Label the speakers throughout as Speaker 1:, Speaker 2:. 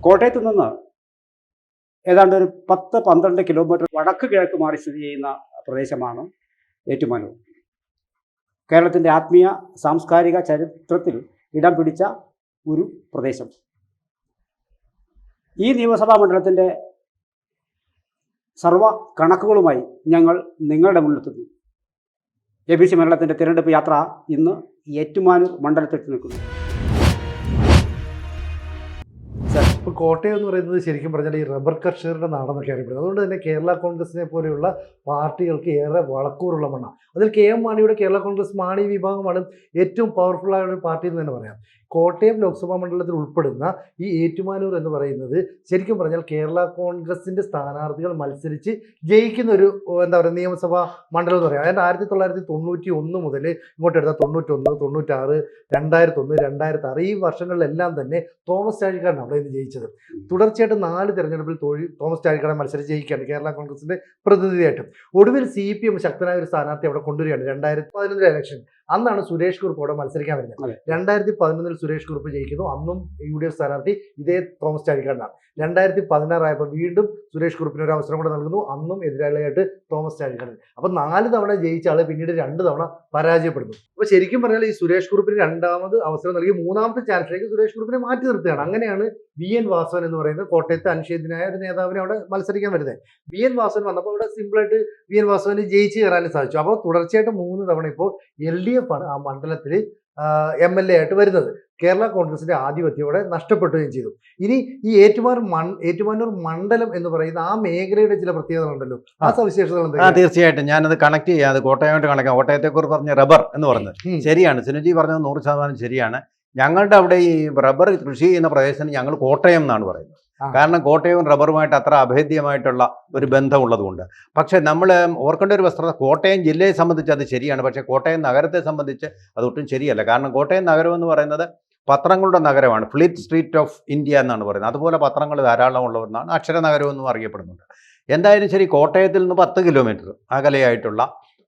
Speaker 1: കോട്ടയത്ത് നിന്ന് ഏതാണ്ട് ഒരു 10-12 കിലോമീറ്റർ വടക്ക് കിഴക്ക് മാറി സ്ഥിതി ചെയ്യുന്ന പ്രദേശമാണ് ഏറ്റുമാനൂർ. കേരളത്തിൻ്റെ ആത്മീയ സാംസ്കാരിക ചരിത്രത്തിൽ ഇടം പിടിച്ച ഒരു പ്രദേശം. ഈ നിയമസഭാ മണ്ഡലത്തിൻ്റെ സർവ കണക്കുകളുമായി ഞങ്ങൾ നിങ്ങളുടെ മുന്നിലെത്തുന്നു. ABC മണ്ഡലത്തിൻ്റെ തിരഞ്ഞെടുപ്പ് യാത്ര ഇന്ന് ഏറ്റുമാനൂർ മണ്ഡലത്തിൽ നിൽക്കുന്നു.
Speaker 2: ഇപ്പോൾ കോട്ടയം എന്ന് പറയുന്നത് ശരിക്കും പറഞ്ഞാൽ ഈ റബ്ബർ കർഷകരുടെ നാടെന്നൊക്കെ അറിയപ്പെടുന്നത്. അതുകൊണ്ട് തന്നെ കേരള കോൺഗ്രസിനെ പോലെയുള്ള പാർട്ടികൾക്ക് ഏറെ വളക്കൂറുള്ള മണ്ണാണ്. അതിൽ KM മാണിയുടെ കേരള കോൺഗ്രസ് മാണി വിഭാഗമാണ് ഏറ്റവും പവർഫുള്ളായ ഒരു പാർട്ടി എന്ന് തന്നെ പറയാം. കോട്ടയം ലോക്സഭാ മണ്ഡലത്തിൽ ഉൾപ്പെടുന്ന ഈ ഏറ്റുമാനൂർ എന്ന് പറയുന്നത് ശരിക്കും പറഞ്ഞാൽ കേരള കോൺഗ്രസിൻ്റെ സ്ഥാനാർത്ഥികൾ മത്സരിച്ച് ജയിക്കുന്ന ഒരു നിയമസഭാ മണ്ഡലം എന്ന് പറയാം. അതായത് 1991 മുതൽ ഇങ്ങോട്ട് എടുത്താൽ 91, 96, 2001, 2006 ഈ വർഷങ്ങളിലെല്ലാം തന്നെ തോമസ് ചാഴിക്കാടനാണ് അവിടെ നിന്ന് ജയിച്ചത്. തുടർച്ചയായിട്ട് 4 തെരഞ്ഞെടുപ്പിൽ തോമസ് ചാഴിക്കാടൻ മത്സരിച്ച് ജയിക്കുകയാണ് കേരള കോൺഗ്രസിൻ്റെ പ്രതിനിധിയായിട്ടും. ഒടുവിൽ CPM ശക്തനായ ഒരു സ്ഥാനാർത്ഥി അവിടെ കൊണ്ടുവരികയാണ് 2011 ഇലക്ഷൻ. അന്നാണ് സുരേഷ് കുറുപ്പ് അവിടെ മത്സരിക്കാൻ വരുന്നത്. 2011 സുരേഷ് കുറുപ്പ് ജയിക്കുന്നു. അന്നും UDF സ്ഥാനാർത്ഥി ഇതേ തോമസ് ചാഴിക്കാടനാണ്. 2016 ആയപ്പോൾ വീണ്ടും സുരേഷ് കുറുപ്പിന് ഒരു അവസരം കൂടെ നൽകുന്നു. അന്നും എതിരാളിയായിട്ട് തോമസ് ചാഴിക്കാടൻ. അപ്പോൾ 4 തവണ ജയിച്ച ആള് പിന്നീട് 2 തവണ പരാജയപ്പെടുന്നു. അപ്പോൾ ശരിക്കും പറഞ്ഞാൽ ഈ സുരേഷ് കുറുപ്പിന് 2ാമത് അവസരം നൽകി 3ാമത്തെ ചാൻസിലേക്ക് സുരേഷ് കുറുപ്പിനെ മാറ്റി നിർത്തുകയാണ്. അങ്ങനെയാണ് VN വാസവൻ എന്ന് പറയുന്നത് കോട്ടയത്തെ അനിഷേധ്യനായ ഒരു നേതാവിനെ അവിടെ മത്സരിക്കാൻ വരുന്നത്. VN വാസവൻ വന്നപ്പോൾ അവിടെ സിമ്പിളായിട്ട് VN വാസവന് ജയിച്ച് കയറാനും സാധിച്ചു. അപ്പോൾ തുടർച്ചയായിട്ട് 3 തവണ ഇപ്പോൾ LDF ആണ് ആ മണ്ഡലത്തിൽ MLA ആയിട്ട് വരുന്നത്. കേരള കോൺഗ്രസിന്റെ ആധിപത്യത്തോടെ നഷ്ടപ്പെടുകയും ചെയ്തു. ഇനി ഈ ഏറ്റുമാനൂർ മണ്ഡലം എന്ന് പറയുന്ന ആ മേഖലയുടെ ചില പ്രത്യേകതകളുണ്ടല്ലോ, ആ സവിശേഷതകൾ എന്തൊക്കെയാണ്?
Speaker 3: തീർച്ചയായിട്ടും ഞാനത് കണക്ട് ചെയ്യാം. അത് കോട്ടയമായിട്ട് കണക്കാം. കോട്ടയത്തെക്കുറിച്ച് പറഞ്ഞ റബ്ബർ എന്ന് പറഞ്ഞത് ശരിയാണ്. സിനുജി പറഞ്ഞത് 100% ശരിയാണ്. ഞങ്ങളുടെ അവിടെ ഈ റബ്ബർ കൃഷി ചെയ്യുന്ന പ്രദേശത്തിന് ഞങ്ങൾ കോട്ടയം എന്നാണ് പറയുന്നത്. കാരണം കോട്ടയവും റബ്ബറുമായിട്ട് അത്ര അഭേദ്യമായിട്ടുള്ള ഒരു ബന്ധമുള്ളതുകൊണ്ട്. പക്ഷേ നമ്മൾ ഓർക്കേണ്ട ഒരു വസ്തുത, കോട്ടയം ജില്ലയെ സംബന്ധിച്ച് അത് ശരിയാണ്. പക്ഷേ കോട്ടയം നഗരത്തെ സംബന്ധിച്ച് അതൊട്ടും ശരിയല്ല. കാരണം കോട്ടയം നഗരം എന്ന് പറയുന്നത് പത്രങ്ങളുടെ നഗരമാണ്. ഫ്ലീറ്റ് സ്ട്രീറ്റ് ഓഫ് ഇന്ത്യ എന്നാണ് പറയുന്നത്. അതുപോലെ പത്രങ്ങൾ ധാരാളം ഉള്ളവരെന്നാണ് അക്ഷരനഗരം എന്നും അറിയപ്പെടുന്നുണ്ട്. എന്തായാലും ശരി, കോട്ടയത്തിൽ നിന്ന് 10 കിലോമീറ്റർ അകലെയായിട്ടുള്ള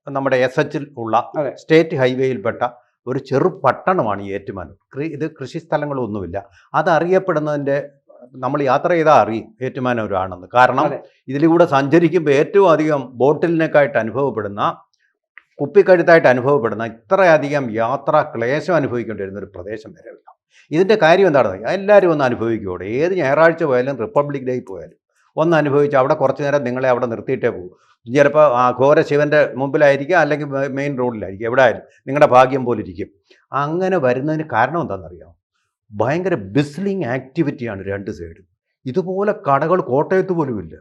Speaker 3: നമ്മുടെ SH ഉള്ള സ്റ്റേറ്റ് ഹൈവേയിൽപ്പെട്ട ഒരു ചെറു പട്ടണമാണ് ഈ ഏറ്റുമാനൂർ. ഇത് കൃഷി സ്ഥലങ്ങളൊന്നുമില്ല. അതറിയപ്പെടുന്നതിൻ്റെ നമ്മൾ യാത്ര ചെയ്താൽ അറിയും ഏറ്റുമാനൂരാണെന്ന്. കാരണം ഇതിലൂടെ സഞ്ചരിക്കുമ്പോൾ ഏറ്റവും അധികം ബോട്ടിലിനേക്കായിട്ട് അനുഭവപ്പെടുന്ന, കുപ്പിക്കഴുത്തായിട്ട് അനുഭവപ്പെടുന്ന, ഇത്രയധികം യാത്രാ ക്ലേശം അനുഭവിക്കേണ്ടി വരുന്ന ഒരു പ്രദേശം വരെയില്ല. ഇതിൻ്റെ കാര്യം എന്താണെന്ന് എല്ലാവരും ഒന്ന് അനുഭവിക്കുകയോടെ. ഏത് ഞായറാഴ്ച പോയാലും റിപ്പബ്ലിക് ഡേ പോയാലും ഒന്ന് അനുഭവിച്ച് അവിടെ കുറച്ച് നേരം നിങ്ങളെ അവിടെ നിർത്തിയിട്ടേ പോകും. ചിലപ്പോൾ ആ ഘോര ശിവൻ്റെ മുമ്പിലായിരിക്കും, അല്ലെങ്കിൽ മെയിൻ റോഡിലായിരിക്കും. എവിടെ ആയാലും നിങ്ങളുടെ ഭാഗ്യം പോലെ ഇരിക്കും. അങ്ങനെ വരുന്നതിന് കാരണം എന്താണെന്നറിയാമോ? ഭയങ്കര ബിസ്ലിംഗ് ആക്ടിവിറ്റിയാണ് 2 സൈഡും. ഇതുപോലെ കടകൾ കോട്ടയത്ത് പോലും ഇല്ല.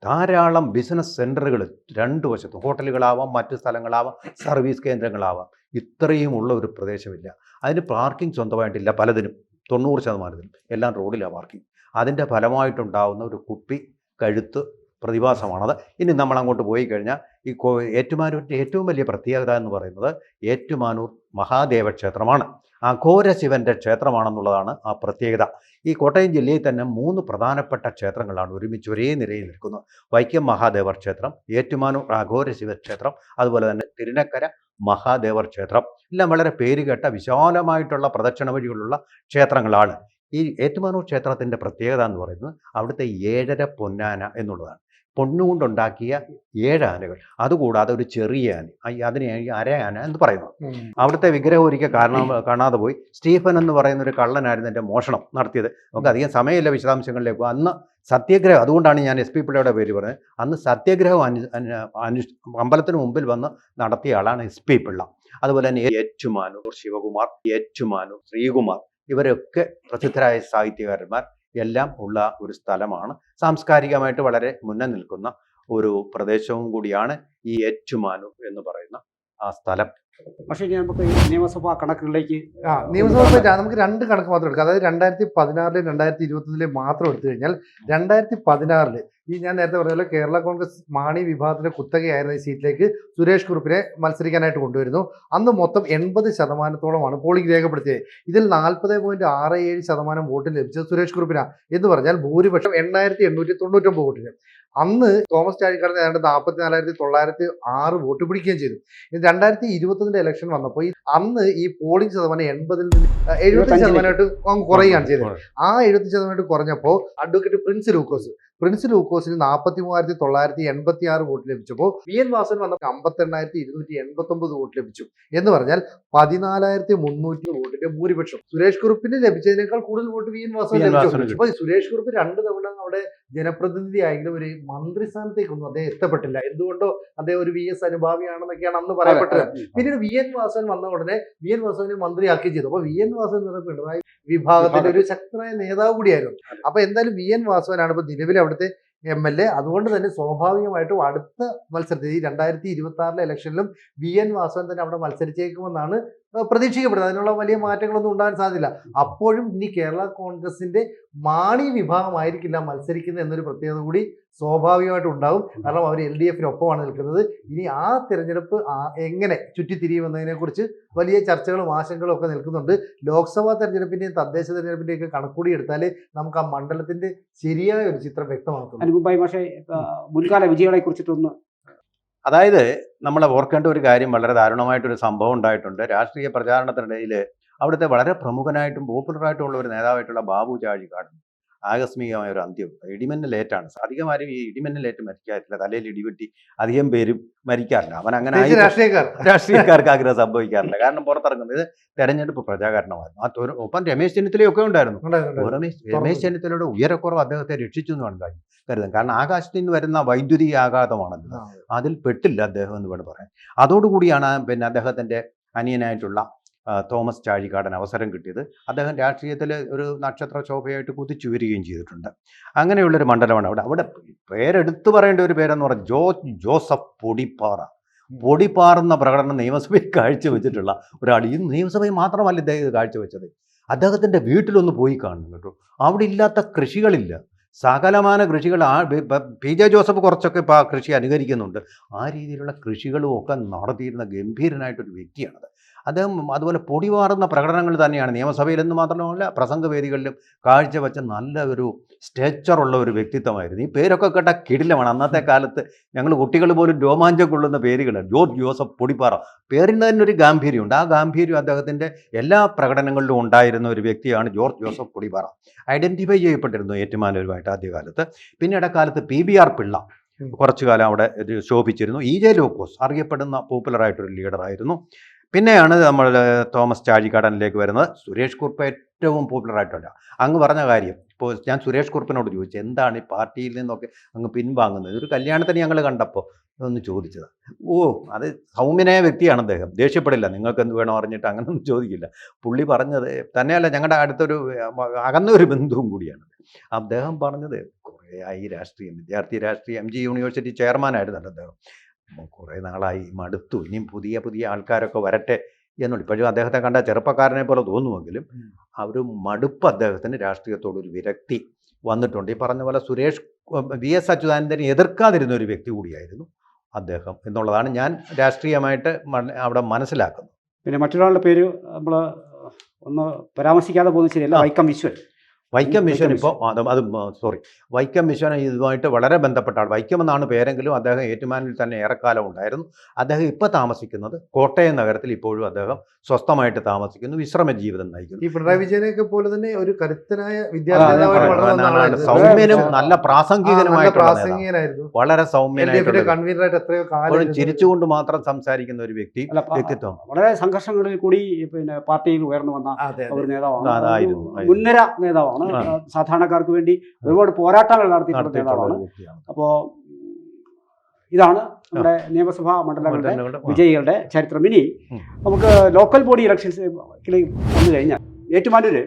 Speaker 3: ധാരാളം ബിസിനസ് സെൻറ്ററുകൾ 2 വശത്തും, ഹോട്ടലുകളാവാം, മറ്റ് സ്ഥലങ്ങളാവാം, സർവീസ് കേന്ദ്രങ്ങളാവാം. ഇത്രയും ഉള്ള ഒരു പ്രദേശമില്ല. അതിന് പാർക്കിംഗ് സ്വന്തമായിട്ടില്ല. പലതിനും 90% എല്ലാം റോഡിലാണ് പാർക്കിംഗ്. അതിൻ്റെ ഫലമായിട്ടുണ്ടാകുന്ന ഒരു കുപ്പി കഴുത്ത് പ്രതിഭാസമാണത്. ഇനി നമ്മൾ അങ്ങോട്ട് പോയി കഴിഞ്ഞാൽ ഈ ഏറ്റുമാനൂരിൻ്റെ ഏറ്റവും വലിയ പ്രത്യേകത എന്ന് പറയുന്നത് ഏറ്റുമാനൂർ മഹാദേവ ക്ഷേത്രമാണ്. അഘോര ശിവൻ്റെ ക്ഷേത്രമാണെന്നുള്ളതാണ് ആ പ്രത്യേകത. ഈ കോട്ടയം ജില്ലയിൽ തന്നെ 3 പ്രധാനപ്പെട്ട ക്ഷേത്രങ്ങളാണ് ഒരുമിച്ച് ഒരേ നിരയിൽ നിൽക്കുന്നത്. വൈക്കം മഹാദേവർ ക്ഷേത്രം, ഏറ്റുമാനൂർ അഘോര ശിവക്ഷേത്രം, അതുപോലെ തന്നെ തിരുനക്കര മഹാദേവർ ക്ഷേത്രം. എല്ലാം വളരെ പേരുകേട്ട വിശാലമായിട്ടുള്ള പ്രദക്ഷിണ വഴികളുള്ള ക്ഷേത്രങ്ങളാണ്. ഈ ഏറ്റുമാനൂർ ക്ഷേത്രത്തിൻ്റെ പ്രത്യേകത എന്ന് പറയുന്നത് അവിടുത്തെ 7.5 പൊന്നാന എന്നുള്ളതാണ്. പൊന്നുകൊണ്ടുണ്ടാക്കിയ 7 ആനകൾ. അതുകൂടാതെ ഒരു ചെറിയ ആന, അതിനെ അരയാന എന്ന് പറയുന്നത്. അവിടുത്തെ വിഗ്രഹം ഒരിക്കൽ കാണാതെ പോയി. സ്റ്റീഫൻ എന്ന് പറയുന്ന ഒരു കള്ളനായിരുന്നു എൻ്റെ മോഷണം നടത്തിയത്. നമുക്ക് അധികം സമയമില്ല വിശദാംശങ്ങളിലേക്ക്. അന്ന് സത്യഗ്രഹം, അതുകൊണ്ടാണ് ഞാൻ SP പിള്ളയുടെ പേര് പറഞ്ഞത്. അന്ന് സത്യഗ്രഹം അമ്പലത്തിന് മുമ്പിൽ വന്ന് നടത്തിയ ആളാണ് SP പിള്ള. അതുപോലെ തന്നെ ഏറ്റുമാനൂർ ശിവകുമാർ, ഏറ്റുമാനൂർ ശ്രീകുമാർ, ഇവരൊക്കെ പ്രസിദ്ധരായ സാഹിത്യകാരന്മാർ എല്ലാം ഉള്ള ഒരു സ്ഥലമാണ്. സാംസ്കാരികമായിട്ട് വളരെ മുന്നിൽ നിൽക്കുന്ന ഒരു പ്രദേശവും കൂടിയാണ് ഈ ഏറ്റുമാനൂർ എന്ന് പറയുന്ന ആ സ്ഥലം.
Speaker 1: പക്ഷേ നമുക്ക് നിയമസഭാ കണക്കുകളിലേക്ക്
Speaker 2: നമുക്ക് 2 കണക്ക് മാത്രം എടുക്കാം. അതായത് 2016 2021 മാത്രം എടുത്തു കഴിഞ്ഞാൽ 2016 ഈ ഞാൻ നേരത്തെ പറഞ്ഞ പോലെ കേരള കോൺഗ്രസ് മാണി വിഭാഗത്തിന്റെ കുത്തകയായിരുന്ന ഈ സീറ്റിലേക്ക് സുരേഷ് കുറുപ്പിനെ മത്സരിക്കാനായിട്ട് കൊണ്ടുവരുന്നു. അന്ന് മൊത്തം 80%-ഓളമാണ് പോളിംഗ് രേഖപ്പെടുത്തിയത്. ഇതിൽ 40.67% വോട്ട് ലഭിച്ചത് സുരേഷ് കുറുപ്പിനാണ്. എന്ന് പറഞ്ഞാൽ ഭൂരിപക്ഷം 8899 വോട്ടിന്. അന്ന് തോമസ് ചാഴിക്കാടൻ ഏതാണ്ട് 44,906 വോട്ട് പിടിക്കുകയും ചെയ്തു. 2021 ഇലക്ഷൻ വന്നപ്പോൾ അന്ന് ഈ പോളിംഗ് ശതമാനം 80-ൽ നിന്ന് 75% കുറയുകയാണ് ചെയ്തത്. ആ 70% കുറഞ്ഞപ്പോൾ അഡ്വക്കേറ്റ് പ്രിൻസ് ലൂക്കോസിന് 43,986 വോട്ട് ലഭിച്ചപ്പോൾ VN വാസവൻ വന്ന 58,289 വോട്ട് ലഭിച്ചു. എന്ന് പറഞ്ഞാൽ 14,300 വോട്ടിന്റെ ഭൂരിപക്ഷം. സുരേഷ് കുറുപ്പിന് ലഭിച്ചതിനേക്കാൾ കൂടുതൽ വോട്ട് VN വാസവൻ ലഭിച്ചു. അപ്പൊ സുരേഷ് കുറുപ്പ് 2 തവണ അവിടെ ജനപ്രതിനിധി ആയെങ്കിലും ഒരു മന്ത്രിസ്ഥാനത്തേക്കൊന്നും അദ്ദേഹം എത്തപ്പെട്ടില്ല. എന്തുകൊണ്ടോ അദ്ദേഹം ഒരു VS അനുഭാവിയാണെന്നൊക്കെയാണ് അന്ന് പറയപ്പെട്ടത്. പിന്നീട് VN വാസവൻ വന്ന ഉടനെ VN വാസവനെ മന്ത്രിയാക്കുകയും ചെയ്തു. അപ്പൊ VN വാസവൻ എന്ന് പറഞ്ഞ പിണറായി വിഭാഗത്തിന്റെ ഒരു ശക്തനായ നേതാവ് കൂടിയായിരുന്നു. അപ്പൊ എന്തായാലും VN വാസവനാണ് ഇപ്പൊ നിലവിൽ അവിടുത്തെ MLA. അതുകൊണ്ട് തന്നെ സ്വാഭാവികമായിട്ടും അടുത്ത മത്സരത്തിൽ ഈ 2026 ഇലക്ഷനിലും VN വാസവൻ തന്നെ അവിടെ മത്സരിച്ചേക്കുമെന്നാണ് പ്രതീക്ഷിക്കപ്പെടുന്നത്. അതിനുള്ള വലിയ മാറ്റങ്ങളൊന്നും ഉണ്ടാകാൻ സാധ്യത. അപ്പോഴും ഇനി കേരള കോൺഗ്രസിന്റെ മാണി വിഭാഗമായിരിക്കില്ല മത്സരിക്കുന്നത് എന്നൊരു പ്രത്യേകത കൂടി സ്വാഭാവികമായിട്ടും ഉണ്ടാകും. കാരണം അവർ LDFിനൊപ്പമാണ് നിൽക്കുന്നത്. ഇനി ആ തിരഞ്ഞെടുപ്പ് എങ്ങനെ ചുറ്റിത്തിരിയുമെന്നതിനെ കുറിച്ച് വലിയ ചർച്ചകളും ആശങ്കകളും ഒക്കെ നിൽക്കുന്നുണ്ട്. ലോക്സഭാ തെരഞ്ഞെടുപ്പിന്റെയും തദ്ദേശ തെരഞ്ഞെടുപ്പിന്റെയും ഒക്കെ കണക്കൂടി എടുത്താലേ നമുക്ക് ആ മണ്ഡലത്തിന്റെ ശരിയായ ഒരു ചിത്രം വ്യക്തമാക്കും.
Speaker 1: മുമ്പായി പക്ഷേ മുൻകാല വിജയികളെ കുറിച്ചിട്ടൊന്ന്,
Speaker 3: അതായത് നമ്മൾ ഓർക്കേണ്ട ഒരു കാര്യം, വളരെ ദാരുണമായിട്ടൊരു സംഭവം ഉണ്ടായിട്ടുണ്ട്. രാഷ്ട്രീയ പ്രചാരണത്തിനിടയിൽ അവിടുത്തെ വളരെ പ്രമുഖനായിട്ടും പോപ്പുലറായിട്ടുള്ള ഒരു നേതാവായിട്ടുള്ള ബാബു ചാഴിക്കാടൻ ആകസ്മികമായ ഒരു അന്ത്യം. ഇടിമിന്നലേറ്റാണ്. അധികം ആരും ഈ ഇടിമിന്നലേറ്റ് മരിക്കാറില്ല, തലയിൽ ഇടിവെട്ടി അധികം പേരും മരിക്കാറില്ല. അവൻ അങ്ങനെ രാഷ്ട്രീയക്കാർക്ക് ആഗ്രഹം സംഭവിക്കാറില്ല. കാരണം പുറത്തിറങ്ങുന്നത് തെരഞ്ഞെടുപ്പ് പ്രചാരണമായിരുന്നു. ഒപ്പം രമേശ് ചെന്നിത്തലയൊക്കെ ഉണ്ടായിരുന്നു. രമേശ് ചെന്നിത്തലയുടെ ഉയരക്കുറവ് അദ്ദേഹത്തെ രക്ഷിച്ചു എന്ന് വേണം കരുതാൻ. കാരണം ആകാശത്ത് നിന്ന് വരുന്ന വൈദ്യുതി ആഘാതമാണല്ലോ, അതിൽ പെട്ടില്ല അദ്ദേഹം എന്ന് വേണം പറയാൻ. അതോടുകൂടിയാണ് പിന്നെ അദ്ദേഹത്തിന്റെ അനിയനായിട്ടുള്ള തോമസ് ചാഴിക്കാടൻ അവസരം കിട്ടിയത്. അദ്ദേഹം രാഷ്ട്രീയത്തിൽ ഒരു നക്ഷത്ര ശോഭയായിട്ട് കുതിച്ചുയരുകയും ചെയ്തിട്ടുണ്ട്. അങ്ങനെയുള്ളൊരു മണ്ഡലമാണ് അവിടെ പേരെടുത്തു പറയേണ്ട ഒരു പേരെന്ന് പറഞ്ഞാൽ ജോസഫ് പൊടിപ്പാറുന്ന പ്രകടനം നിയമസഭയിൽ കാഴ്ചവെച്ചിട്ടുള്ള ഒരാൾ. ഈ നിയമസഭയിൽ മാത്രമല്ല ഇദ്ദേഹം ഇത് കാഴ്ചവെച്ചത്, അദ്ദേഹത്തിൻ്റെ വീട്ടിലൊന്ന് പോയി കാണണം കേട്ടോ. അവിടെ ഇല്ലാത്ത കൃഷികളില്ല, സകലമാന കൃഷികൾ. PJ ജോസഫ് കുറച്ചൊക്കെ ഇപ്പോൾ ആ കൃഷി അനുകരിക്കുന്നുണ്ട്. ആ രീതിയിലുള്ള കൃഷികളും ഒക്കെ നടത്തിയിരുന്ന ഗംഭീരനായിട്ടൊരു വ്യക്തിയാണത് അദ്ദേഹം. അതുപോലെ പൊടിവാറുന്ന പ്രകടനങ്ങൾ തന്നെയാണ് നിയമസഭയിലെന്ന് മാത്രമല്ല പ്രസംഗവേദികളിലും കാഴ്ചവെച്ച നല്ല ഒരു സ്റ്റേച്ചറുള്ള ഒരു വ്യക്തിത്വമായിരുന്നു. ഈ പേരൊക്കെ കേട്ട കിടിലമാണ്. അന്നത്തെ കാലത്ത് ഞങ്ങൾ കുട്ടികൾ പോലും രോമാഞ്ചം കൊള്ളുന്ന പേരുകളാണ്. ജോസഫ് പൊടിപ്പാറ. പേരിന് തന്നെ ഒരു ഗാംഭീര്യമുണ്ട്. ആ ഗാംഭീര്യം അദ്ദേഹത്തിൻ്റെ എല്ലാ പ്രകടനങ്ങളിലും ഉണ്ടായിരുന്ന ഒരു വ്യക്തിയാണ് ജോസഫ് പൊടിപ്പാറ. ഐഡൻറ്റിഫൈ ചെയ്യപ്പെട്ടിരുന്നു ഏറ്റുമാനൂരുമായിട്ട് ആദ്യകാലത്ത്. പിന്നീട് കാലത്ത് PBR പിള്ള കുറച്ചു കാലം അവിടെ ശോഭിച്ചിരുന്നു. EJ ലൂക്കോസ് അറിയപ്പെടുന്ന പോപ്പുലറായിട്ടൊരു ലീഡറായിരുന്നു. പിന്നെയാണ് നമ്മൾ തോമസ് ചാഴിക്കാടനിലേക്ക് വരുന്നത്. സുരേഷ് കുറുപ്പ് ഏറ്റവും പോപ്പുലറായിട്ടുള്ള അങ്ങ് പറഞ്ഞ കാര്യം. ഇപ്പോൾ ഞാൻ സുരേഷ് കുറുപ്പിനോട് ചോദിച്ചു, എന്താണ് ഈ പാർട്ടിയിൽ നിന്നൊക്കെ അങ്ങ് പിൻവാങ്ങുന്നത്? ഒരു കല്യാണത്തിന് ഞങ്ങൾ കണ്ടപ്പോൾ ഒന്ന് ചോദിച്ചത്. അത് സൗമ്യനായ വ്യക്തിയാണ് അദ്ദേഹം, ദേഷ്യപ്പെടില്ല, നിങ്ങൾക്ക് എന്ത് വേണോ അറിഞ്ഞിട്ട് അങ്ങനെയൊന്നും ചോദിക്കില്ല. പുള്ളി പറഞ്ഞത് തന്നെയല്ല, ഞങ്ങളുടെ അടുത്തൊരു അകന്നൊരു ബന്ധുവും കൂടിയാണ്. അദ്ദേഹം പറഞ്ഞത് കുറേ ആയി രാഷ്ട്രീയം, വിദ്യാർത്ഥി രാഷ്ട്രീയം, MG യൂണിവേഴ്സിറ്റി ചെയർമാനായിരുന്നല്ലോ അദ്ദേഹം. കുറേ നാളായി മടുത്തു, ഇനിയും പുതിയ ആൾക്കാരൊക്കെ വരട്ടെ എന്നുള്ളൂ. ഇപ്പോഴും അദ്ദേഹത്തെ കണ്ട ചെറുപ്പക്കാരനെ പോലെ തോന്നുമെങ്കിലും ആ ഒരു മടുപ്പ് അദ്ദേഹത്തിന്, രാഷ്ട്രീയത്തോടൊരു വിരക്തി വന്നിട്ടുണ്ട്. ഈ പറഞ്ഞ പോലെ VS അച്യുതാനന്ദനെ എതിർക്കാതിരുന്ന ഒരു വ്യക്തി കൂടിയായിരുന്നു അദ്ദേഹം എന്നുള്ളതാണ് ഞാൻ രാഷ്ട്രീയമായിട്ട് അവിടെ മനസ്സിലാക്കുന്നത്.
Speaker 1: പിന്നെ മറ്റൊരാളുടെ പേര് നമ്മൾ ഒന്ന് പരാമർശിക്കാതെ പോകുന്നത് ശരിയല്ല, വൈക്കം വിശ്വൻ. ഇപ്പോൾ വൈക്കം വിശ്വൻ ഇതുമായിട്ട് വളരെ ബന്ധപ്പെട്ട ആൾ. വൈക്കം എന്നാണ് പേരെങ്കിലും അദ്ദേഹം ഏറ്റുമാനിൽ തന്നെ ഏറെക്കാലം ഉണ്ടായിരുന്നു. അദ്ദേഹം ഇപ്പോൾ താമസിക്കുന്നത് കോട്ടയം നഗരത്തിൽ. ഇപ്പോഴും അദ്ദേഹം സ്വസ്ഥമായിട്ട് താമസിക്കുന്നു, വിശ്രമ ജീവിതം നയിക്കുന്നു.
Speaker 2: ഈ പിണറായി വിജയനെയൊക്കെ പോലെ തന്നെ ഒരു കരുത്തനായ വിദ്യാർത്ഥി,
Speaker 3: സൗമ്യനും നല്ല പ്രാസംഗികനുമായിരുന്നു, വളരെ സൗമ്യനായിട്ട്
Speaker 2: കൺവീനറായിട്ട് എത്രയോ കാലം
Speaker 3: ചിരിച്ചുകൊണ്ട് മാത്രം സംസാരിക്കുന്ന ഒരു വ്യക്തിത്വം.
Speaker 1: വളരെ സംഘർഷങ്ങളിൽ കൂടി പിന്നെ പാർട്ടിയിൽ ഉയർന്നു വന്ന ഒരു നേതാവാണ്, മുൻനിര നേതാവാണ്. സാധാരണക്കാർക്ക് വേണ്ടി ഒരുപാട് പോരാട്ടങ്ങൾ നടത്തിയിട്ടുള്ള നേതാവാണ്. അപ്പോൾ ഇതാണ് നമ്മുടെ നിയമസഭാ മണ്ഡലങ്ങളുടെ വിജയികളുടെ ചരിത്രം. ഇനി നമുക്ക് ലോക്കൽ ബോഡി ഇലക്ഷൻസിലേക്ക് വന്നു കഴിഞ്ഞാൽ ഏറ്റുമാനൂര്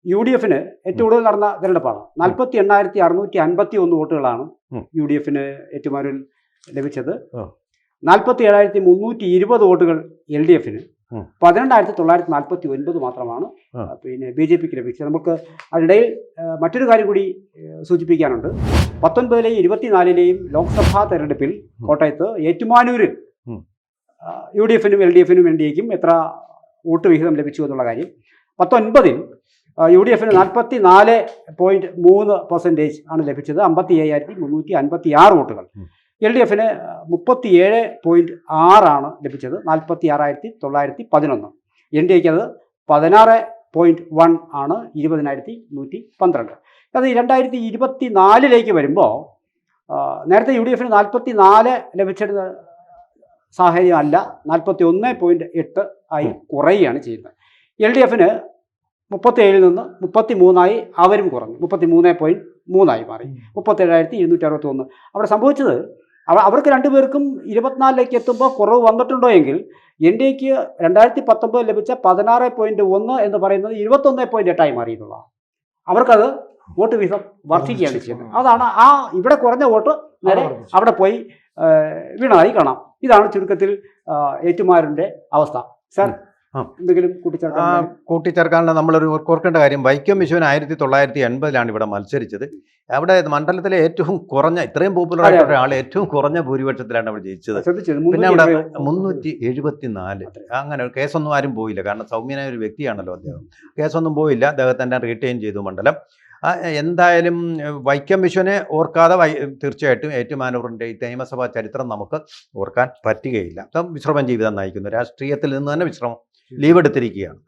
Speaker 1: UDFന് ഏറ്റവും കൂടുതൽ നടന്ന തിരഞ്ഞെടുപ്പാണ്. 48,651 വോട്ടുകളാണ് UDFന് ഏറ്റുമാനൂരിൽ ലഭിച്ചത്. 47,320 വോട്ടുകൾ LDFന്, 12,949 മാത്രമാണ് പിന്നെ BJPക്ക് ലഭിച്ചത്. നമുക്ക് അതിനിടയിൽ മറ്റൊരു കാര്യം കൂടി സൂചിപ്പിക്കാനുണ്ട്. 19ലെയും 24ലെയും ലോക്സഭാ തെരഞ്ഞെടുപ്പിൽ കോട്ടയത്ത് ഏറ്റുമാനൂരിൽ UDFനും LDFനും NDAക്കും എത്ര വോട്ട് വിഹിതം ലഭിച്ചു എന്നുള്ള കാര്യം. 19ൽ UDF 44.3% ആണ് ലഭിച്ചത്, 57,356 വോട്ടുകൾ. LDF 37.6 ആണ് ലഭിച്ചത്, 46,911. NDA അത് 16.1 ആണ്, 20,112. അത് 2024 വരുമ്പോൾ നേരത്തെ UDF 44 ലഭിച്ചിരുന്ന സാഹചര്യമല്ല, 41.8 ആയി കുറയുകയാണ് ചെയ്യുന്നത്. LDF 37 നിന്ന് 33 അവരും കുറഞ്ഞു, 33.3 മാറി, 37,261. അവിടെ സംഭവിച്ചത് അവർക്ക് രണ്ടുപേർക്കും 24 എത്തുമ്പോൾ കുറവ് വന്നിട്ടുണ്ടോ എങ്കിൽ NDAക്ക് 2019 ലഭിച്ച 16.1 എന്ന് പറയുന്നത് 21.8 മാറിയിട്ടുള്ളതാണ്. അവർക്കത് വോട്ട് വിഹിതം വർദ്ധിക്കുകയാണ് ചെയ്യുന്നത്. അതാണ് ഇവിടെ കുറഞ്ഞ വോട്ട് നേരെ അവിടെ പോയി വീണതായി കാണാം. ഇതാണ് ചുരുക്കത്തിൽ ഏറ്റുമാനൂരിന്റെ അവസ്ഥ. സാർ, എന്തെങ്കിലും
Speaker 3: കൂട്ടിച്ചേർക്കാനുള്ള നമ്മളൊരു ഓർക്കേണ്ട കാര്യം, വൈക്കം വിശ്വൻ 1980 ഇവിടെ മത്സരിച്ചത്. അവിടെ മണ്ഡലത്തിലെ ഏറ്റവും കുറഞ്ഞ, ഇത്രയും പോപ്പുലർ ആയിട്ടുള്ള ഒരാൾ ഏറ്റവും കുറഞ്ഞ ഭൂരിപക്ഷത്തിലാണ് അവിടെ ജയിച്ചത്. പിന്നെ അവിടെ 374. അങ്ങനെ കേസൊന്നും ആരും പോയില്ല, കാരണം സൗമ്യനായ ഒരു വ്യക്തിയാണല്ലോ അദ്ദേഹം. കേസൊന്നും പോയില്ല, അദ്ദേഹത്തിൻ്റെ റീറ്റെയിൻ ചെയ്തു മണ്ഡലം. എന്തായാലും വൈക്കം വിശ്വനെ ഓർക്കാതെ തീർച്ചയായിട്ടും ഏറ്റുമാനൂരിൻ്റെ ഈ നിയമസഭാ ചരിത്രം നമുക്ക് ഓർക്കാൻ പറ്റുകയില്ല. വിശ്രമം ജീവിതം നയിക്കുന്നു, രാഷ്ട്രീയത്തിൽ നിന്ന് തന്നെ വിശ്രമം ലീവ് എടുത്തിരിക്കുകയാണ്.